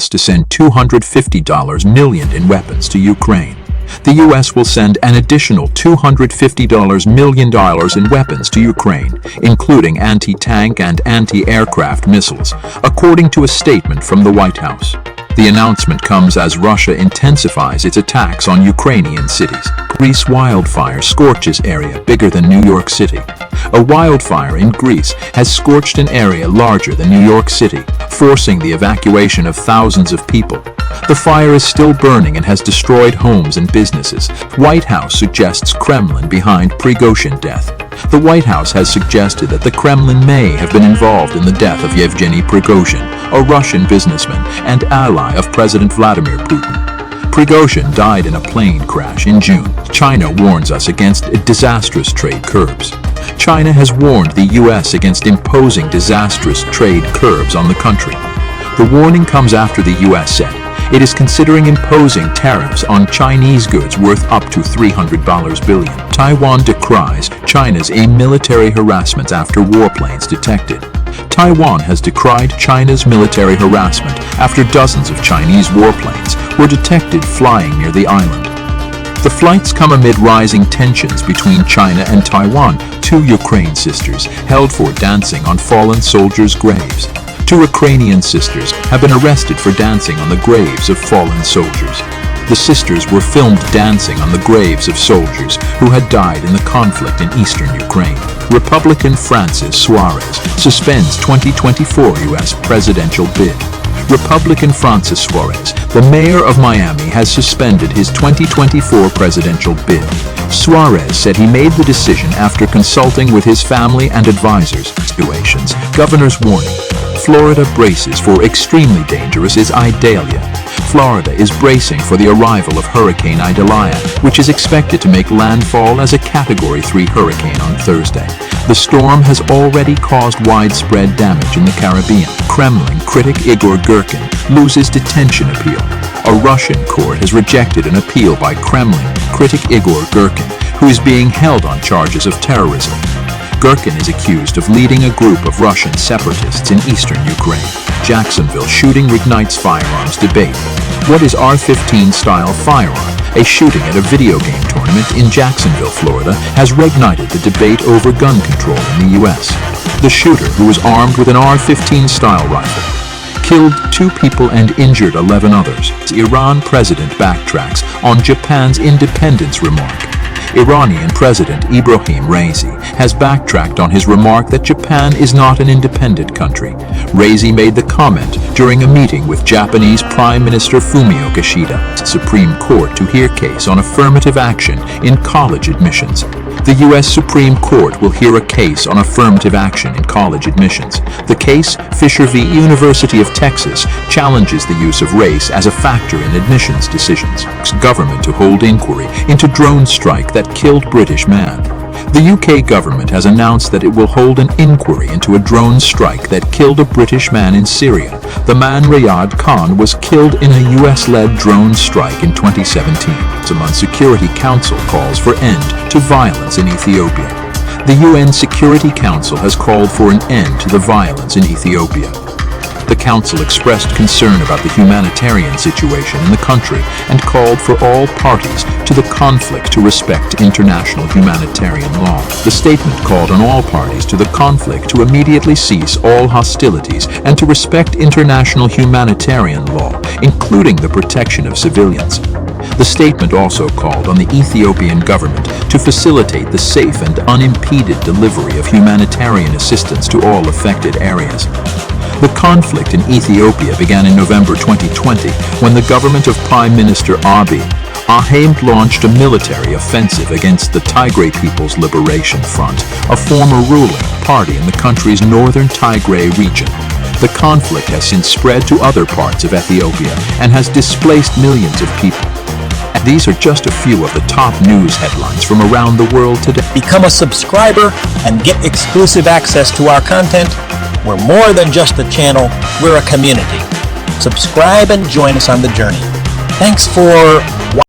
U.S. to send $250 million in weapons to Ukraine. The U.S. will send an additional $250 million in weapons to Ukraine, including anti-tank and anti-aircraft missiles, according to a statement from the White House. The announcement comes as Russia intensifies its attacks on Ukrainian cities. Greece wildfire scorches area bigger than New York City. A wildfire in Greece has scorched an area larger than New York City, forcing the evacuation of thousands of people. The fire is still burning and has destroyed homes and businesses. White House suggests Kremlin behind Prigozhin death. The White House has suggested that the Kremlin may have been involved in the death of Yevgeny Prigozhin, a Russian businessman and ally of President Vladimir Putin. Prigozhin died in a plane crash in June. China warns us against disastrous trade curbs. China has warned the U.S. against imposing disastrous trade curbs on the country. The warning comes after the U.S. said it is considering imposing tariffs on Chinese goods worth up to $300 billion. Taiwan decries China's military harassment after warplanes detected. Taiwan has decried China's military harassment after dozens of Chinese warplanes were detected flying near the island. The flights come amid rising tensions between China and Taiwan, two Ukraine sisters held for dancing on fallen soldiers' graves. Two Ukrainian sisters have been arrested for dancing on the graves of fallen soldiers. The sisters were filmed dancing on the graves of soldiers who had died in the conflict in eastern Ukraine. Republican Francis Suarez suspends 2024 U.S. presidential bid. Republican Francis Suarez, the mayor of Miami, has suspended his 2024 presidential bid. Suarez said he made the decision after consulting with his family and advisors. Situations. Governor's warning. Florida braces for extremely dangerous Idalia. Florida is bracing for the arrival of Hurricane Idalia, which is expected to make landfall as a Category 3 hurricane on Thursday. The storm has already caused widespread damage in the Caribbean. Kremlin critic Igor Girkin loses detention appeal. A Russian court has rejected an appeal by Kremlin critic Igor Girkin, who is being held on charges of terrorism. Girkin is accused of leading a group of Russian separatists in eastern Ukraine. Jacksonville shooting reignites firearms debate. What is R-15-style firearm? A shooting at a video game tournament in Jacksonville, Florida, has reignited the debate over gun control in the U.S. The shooter, who was armed with an R-15-style rifle, killed 2 people and injured 11 others. Iran president backtracks on Japan's independence remark. Iranian President Ibrahim Raisi has backtracked on his remark that Japan is not an independent country. Raisi made the comment during a meeting with Japanese Prime Minister Fumio Kishida, Supreme Court to hear case on affirmative action in college admissions. The U.S. Supreme Court will hear a case on affirmative action in college admissions. The case, Fisher v. University of Texas, challenges the use of race as a factor in admissions decisions. Government to hold inquiry into drone strike that killed British man. The UK government has announced that it will hold an inquiry into a drone strike that killed a British man in Syria. The man Riyad Khan was killed in a US-led drone strike in 2017. The Security Council calls for end to violence in Ethiopia. The UN Security Council has called for an end to the violence in Ethiopia. The Council expressed concern about the humanitarian situation in the country and called for all parties to the conflict to respect international humanitarian law. The statement called on all parties to the conflict to immediately cease all hostilities and to respect international humanitarian law, including the protection of civilians. The statement also called on the Ethiopian government to facilitate the safe and unimpeded delivery of humanitarian assistance to all affected areas. The conflict in Ethiopia began in November 2020 when the government of Prime Minister Abiy Ahmed launched a military offensive against the Tigray People's Liberation Front, a former ruling party in the country's northern Tigray region. The conflict has since spread to other parts of Ethiopia and has displaced millions of people. These are just a few of the top news headlines from around the world today. Become a subscriber and get exclusive access to our content. We're more than just a channel, we're a community. Subscribe and join us on the journey. Thanks for watching.